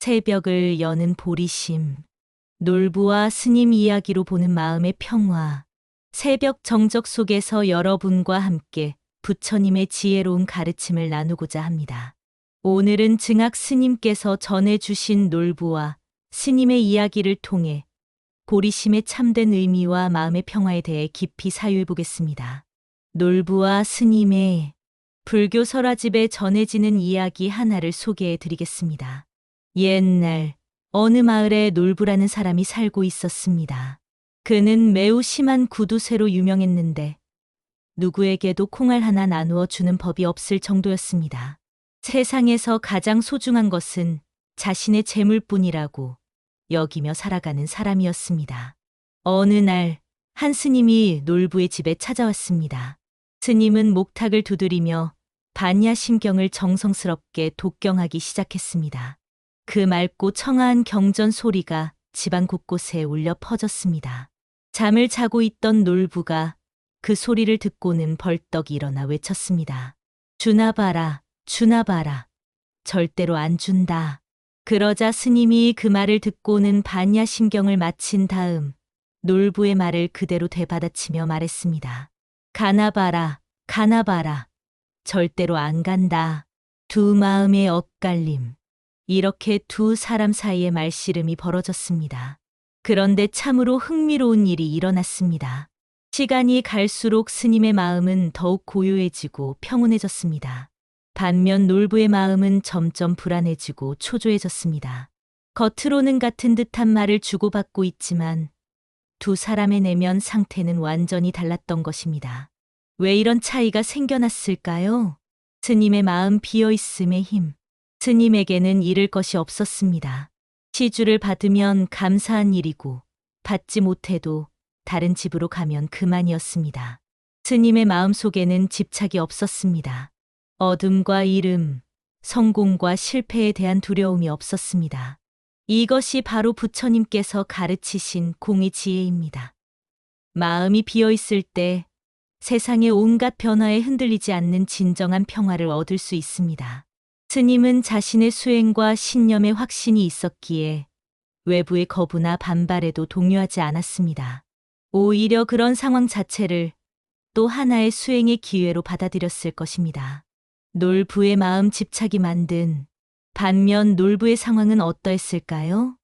새벽을 여는 보리심, 놀부와 스님 이야기로 보는 마음의 평화, 새벽 정적 속에서 여러분과 함께 부처님의 지혜로운 가르침을 나누고자 합니다. 오늘은 증악 스님께서 전해주신 놀부와 스님의 이야기를 통해 보리심의 참된 의미와 마음의 평화에 대해 깊이 사유해 보겠습니다. 놀부와 스님의 불교 설화집에 전해지는 이야기 하나를 소개해 드리겠습니다. 옛날 어느 마을에 놀부라는 사람이 살고 있었습니다. 그는 매우 심한 구두쇠로 유명했는데 누구에게도 콩알 하나 나누어 주는 법이 없을 정도였습니다. 세상에서 가장 소중한 것은 자신의 재물뿐이라고 여기며 살아가는 사람이었습니다. 어느 날 한 스님이 놀부의 집에 찾아왔습니다. 스님은 목탁을 두드리며 반야심경을 정성스럽게 독경하기 시작했습니다. 그 맑고 청아한 경전 소리가 집안 곳곳에 울려 퍼졌습니다. 잠을 자고 있던 놀부가 그 소리를 듣고는 벌떡 일어나 외쳤습니다. 주나 봐라, 주나 봐라. 절대로 안 준다. 그러자 스님이 그 말을 듣고는 반야심경을 마친 다음 놀부의 말을 그대로 되받아치며 말했습니다. 가나 봐라, 가나 봐라. 절대로 안 간다. 두 마음의 엇갈림. 이렇게 두 사람 사이에 말씨름이 벌어졌습니다. 그런데 참으로 흥미로운 일이 일어났습니다. 시간이 갈수록 스님의 마음은 더욱 고요해지고 평온해졌습니다. 반면 놀부의 마음은 점점 불안해지고 초조해졌습니다. 겉으로는 같은 듯한 말을 주고받고 있지만 두 사람의 내면 상태는 완전히 달랐던 것입니다. 왜 이런 차이가 생겨났을까요? 스님의 마음 비어있음의 힘. 스님에게는 잃을 것이 없었습니다. 시주를 받으면 감사한 일이고 받지 못해도 다른 집으로 가면 그만이었습니다. 스님의 마음속에는 집착이 없었습니다. 어둠과 이름, 성공과 실패에 대한 두려움이 없었습니다. 이것이 바로 부처님께서 가르치신 공의 지혜입니다. 마음이 비어있을 때 세상의 온갖 변화에 흔들리지 않는 진정한 평화를 얻을 수 있습니다. 스님은 자신의 수행과 신념에 확신이 있었기에 외부의 거부나 반발에도 동요하지 않았습니다. 오히려 그런 상황 자체를 또 하나의 수행의 기회로 받아들였을 것입니다. 놀부의 마음 집착이 만든 반면 놀부의 상황은 어떠했을까요?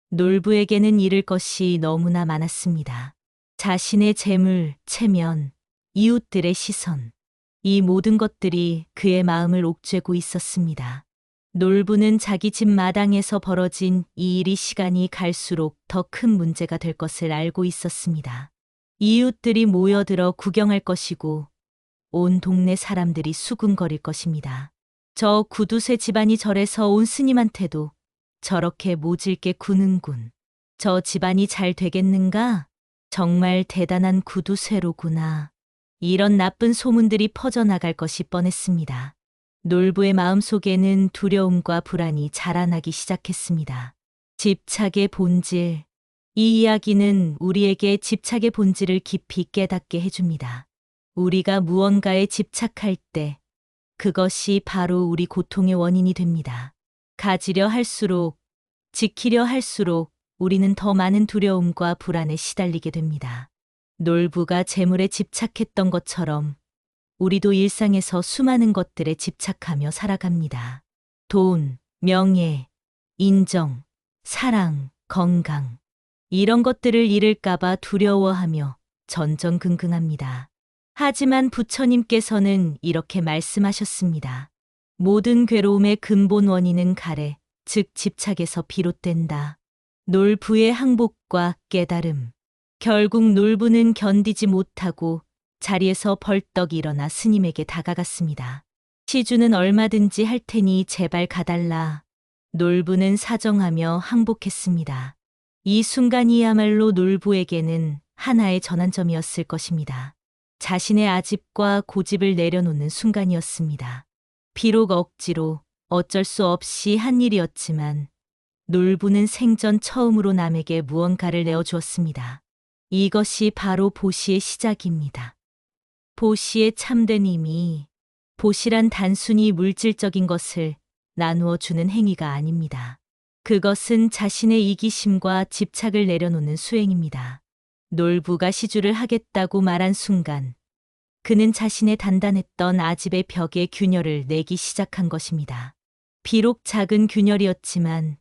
놀부에게는 잃을 것이 너무나 많았습니다. 자신의 재물, 체면, 이웃들의 시선. 이 모든 것들이 그의 마음을 옥죄고 있었습니다. 놀부는 자기 집 마당에서 벌어진 이 일이 시간이 갈수록 더 큰 문제가 될 것을 알고 있었습니다. 이웃들이 모여들어 구경할 것이고 온 동네 사람들이 수군거릴 것입니다. 저 구두쇠 집안이 절에서 온 스님한테도 저렇게 모질게 구는군. 저 집안이 잘 되겠는가? 정말 대단한 구두쇠로구나. 이런 나쁜 소문들이 퍼져나갈 것이 뻔했습니다. 놀부의 마음속에는 두려움과 불안이 자라나기 시작했습니다. 집착의 본질. 이 이야기는 우리에게 집착의 본질을 깊이 깨닫게 해줍니다. 우리가 무언가에 집착할 때 그것이 바로 우리 고통의 원인이 됩니다. 가지려 할수록, 지키려 할수록 우리는 더 많은 두려움과 불안에 시달리게 됩니다. 놀부가 재물에 집착했던 것처럼 우리도 일상에서 수많은 것들에 집착하며 살아갑니다. 돈, 명예, 인정, 사랑, 건강. 이런 것들을 잃을까봐 두려워하며 전전긍긍합니다. 하지만 부처님께서는 이렇게 말씀하셨습니다. 모든 괴로움의 근본 원인은 가래, 즉 집착에서 비롯된다. 놀부의 항복과 깨달음. 결국 놀부는 견디지 못하고 자리에서 벌떡 일어나 스님에게 다가갔습니다. 시주는 얼마든지 할 테니 제발 가달라. 놀부는 사정하며 항복했습니다. 이 순간이야말로 놀부에게는 하나의 전환점이었을 것입니다. 자신의 아집과 고집을 내려놓는 순간이었습니다. 비록 억지로 어쩔 수 없이 한 일이었지만 놀부는 생전 처음으로 남에게 무언가를 내어주었습니다. 이것이 바로 보시의 시작입니다. 보시의 참된 의미, 보시란 단순히 물질적인 것을 나누어 주는 행위가 아닙니다. 그것은 자신의 이기심과 집착을 내려놓는 수행입니다. 놀부가 시주를 하겠다고 말한 순간 그는 자신의 단단했던 아집의 벽에 균열을 내기 시작한 것입니다. 비록 작은 균열이었지만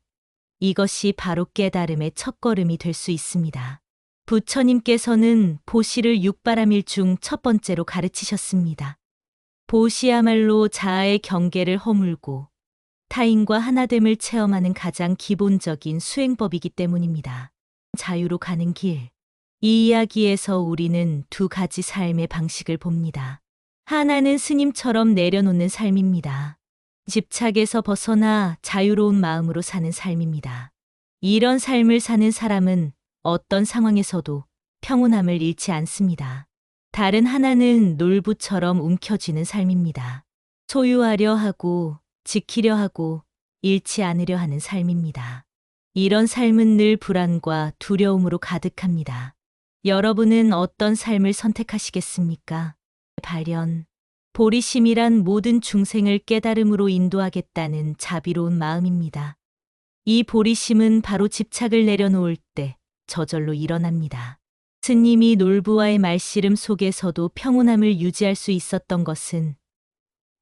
이것이 바로 깨달음의 첫걸음이 될 수 있습니다. 부처님께서는 보시를 육바라밀 중 첫 번째로 가르치셨습니다. 보시야말로 자아의 경계를 허물고 타인과 하나됨을 체험하는 가장 기본적인 수행법이기 때문입니다. 자유로 가는 길. 이 이야기에서 우리는 두 가지 삶의 방식을 봅니다. 하나는 스님처럼 내려놓는 삶입니다. 집착에서 벗어나 자유로운 마음으로 사는 삶입니다. 이런 삶을 사는 사람은 어떤 상황에서도 평온함을 잃지 않습니다. 다른 하나는 놀부처럼 움켜쥐는 삶입니다. 소유하려 하고 지키려 하고 잃지 않으려 하는 삶입니다. 이런 삶은 늘 불안과 두려움으로 가득합니다. 여러분은 어떤 삶을 선택하시겠습니까? 발현. 보리심이란 모든 중생을 깨달음으로 인도하겠다는 자비로운 마음입니다. 이 보리심은 바로 집착을 내려놓을 때 저절로 일어납니다. 스님이 놀부와의 말씨름 속에서도 평온함을 유지할 수 있었던 것은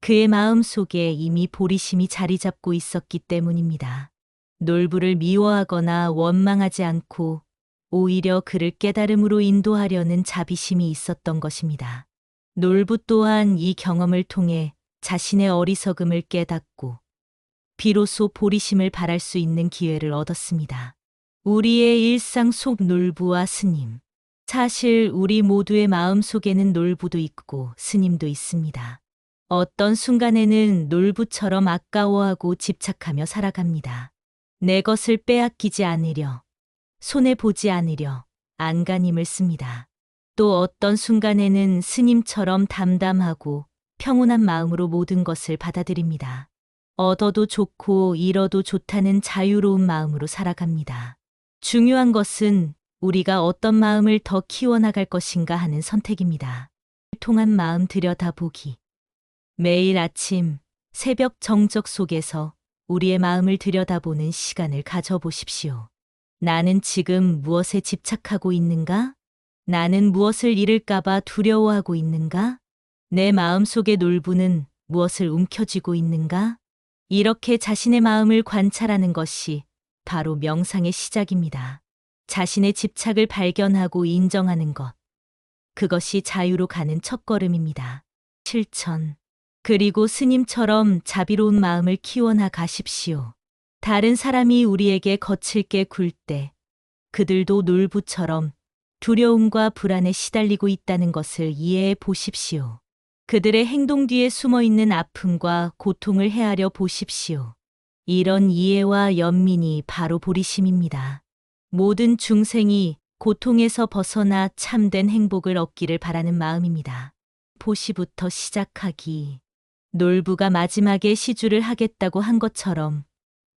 그의 마음 속에 이미 보리심이 자리 잡고 있었기 때문입니다. 놀부를 미워하거나 원망하지 않고 오히려 그를 깨달음으로 인도하려는 자비심이 있었던 것입니다. 놀부 또한 이 경험을 통해 자신의 어리석음을 깨닫고 비로소 보리심을 발할 수 있는 기회를 얻었습니다. 우리의 일상 속 놀부와 스님. 사실 우리 모두의 마음 속에는 놀부도 있고 스님도 있습니다. 어떤 순간에는 놀부처럼 아까워하고 집착하며 살아갑니다. 내 것을 빼앗기지 않으려, 손해보지 않으려 안간힘을 씁니다. 또 어떤 순간에는 스님처럼 담담하고 평온한 마음으로 모든 것을 받아들입니다. 얻어도 좋고 잃어도 좋다는 자유로운 마음으로 살아갑니다. 중요한 것은 우리가 어떤 마음을 더 키워나갈 것인가 하는 선택입니다. 통한 마음 들여다보기. 매일 아침 새벽 정적 속에서 우리의 마음을 들여다보는 시간을 가져보십시오. 나는 지금 무엇에 집착하고 있는가? 나는 무엇을 잃을까봐 두려워하고 있는가? 내 마음 속의 놀부는 무엇을 움켜쥐고 있는가? 이렇게 자신의 마음을 관찰하는 것이 바로 명상의 시작입니다. 자신의 집착을 발견하고 인정하는 것. 그것이 자유로 가는 첫걸음입니다. 실천. 그리고 스님처럼 자비로운 마음을 키워나 가십시오. 다른 사람이 우리에게 거칠게 굴 때 그들도 놀부처럼 두려움과 불안에 시달리고 있다는 것을 이해해 보십시오. 그들의 행동 뒤에 숨어 있는 아픔과 고통을 헤아려 보십시오. 이런 이해와 연민이 바로 보리심입니다. 모든 중생이 고통에서 벗어나 참된 행복을 얻기를 바라는 마음입니다. 보시부터 시작하기. 놀부가 마지막에 시주를 하겠다고 한 것처럼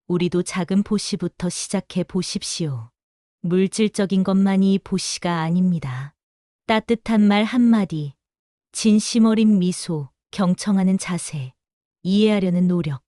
우리도 작은 보시부터 시작해 보십시오. 물질적인 것만이 보시가 아닙니다. 따뜻한 말 한마디, 진심 어린 미소, 경청하는 자세, 이해하려는 노력.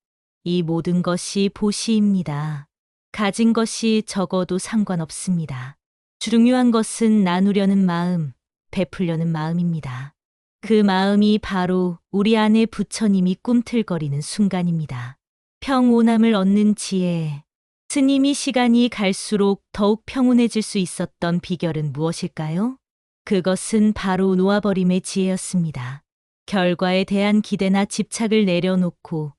이 모든 것이 보시입니다. 가진 것이 적어도 상관없습니다. 중요한 것은 나누려는 마음, 베풀려는 마음입니다. 그 마음이 바로 우리 안에 부처님이 꿈틀거리는 순간입니다. 평온함을 얻는 지혜. 스님이 시간이 갈수록 더욱 평온해질 수 있었던 비결은 무엇일까요? 그것은 바로 놓아버림의 지혜였습니다. 결과에 대한 기대나 집착을 내려놓고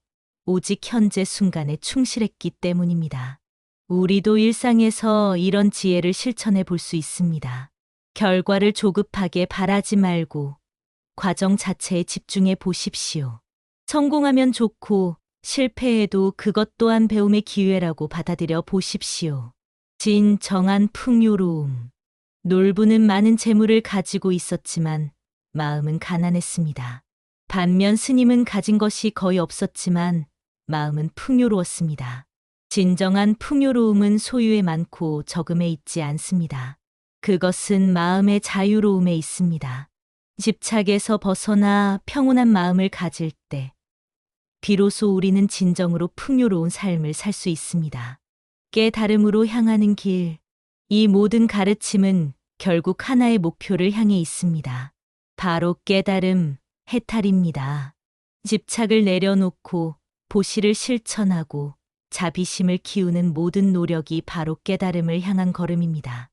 오직 현재 순간에 충실했기 때문입니다. 우리도 일상에서 이런 지혜를 실천해 볼 수 있습니다. 결과를 조급하게 바라지 말고 과정 자체에 집중해 보십시오. 성공하면 좋고 실패해도 그것 또한 배움의 기회라고 받아들여 보십시오. 진정한 풍요로움. 놀부는 많은 재물을 가지고 있었지만 마음은 가난했습니다. 반면 스님은 가진 것이 거의 없었지만 마음은 풍요로웠습니다. 진정한 풍요로움은 소유에 많고 적음에 있지 않습니다. 그것은 마음의 자유로움에 있습니다. 집착에서 벗어나 평온한 마음을 가질 때 비로소 우리는 진정으로 풍요로운 삶을 살 수 있습니다. 깨달음으로 향하는 길. 이 모든 가르침은 결국 하나의 목표를 향해 있습니다. 바로 깨달음, 해탈입니다. 집착을 내려놓고 보시를 실천하고 자비심을 키우는 모든 노력이 바로 깨달음을 향한 걸음입니다.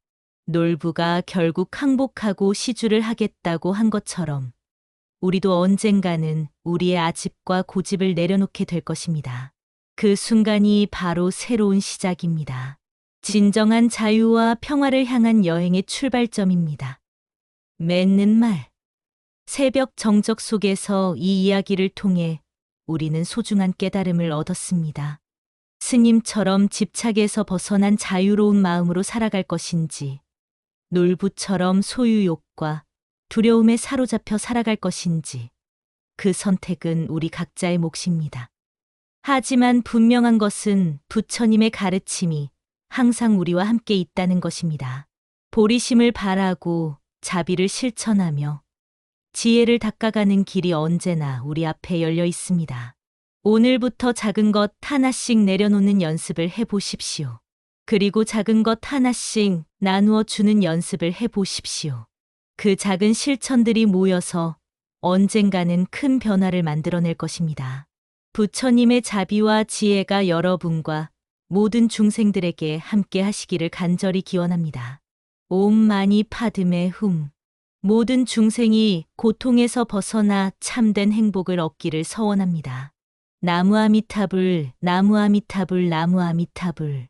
놀부가 결국 항복하고 시주를 하겠다고 한 것처럼 우리도 언젠가는 우리의 아집과 고집을 내려놓게 될 것입니다. 그 순간이 바로 새로운 시작입니다. 진정한 자유와 평화를 향한 여행의 출발점입니다. 맺는 말. 새벽 정적 속에서 이 이야기를 통해 우리는 소중한 깨달음을 얻었습니다. 스님처럼 집착에서 벗어난 자유로운 마음으로 살아갈 것인지, 놀부처럼 소유욕과 두려움에 사로잡혀 살아갈 것인지, 그 선택은 우리 각자의 몫입니다. 하지만 분명한 것은 부처님의 가르침이 항상 우리와 함께 있다는 것입니다. 보리심을 바라고 자비를 실천하며 지혜를 닦아가는 길이 언제나 우리 앞에 열려 있습니다. 오늘부터 작은 것 하나씩 내려놓는 연습을 해보십시오. 그리고 작은 것 하나씩 나누어 주는 연습을 해보십시오. 그 작은 실천들이 모여서 언젠가는 큰 변화를 만들어낼 것입니다. 부처님의 자비와 지혜가 여러분과 모든 중생들에게 함께 하시기를 간절히 기원합니다. 옴 마니 파드메 훔. 모든 중생이 고통에서 벗어나 참된 행복을 얻기를 서원합니다. 나무 아미타불, 나무 아미타불, 나무 아미타불.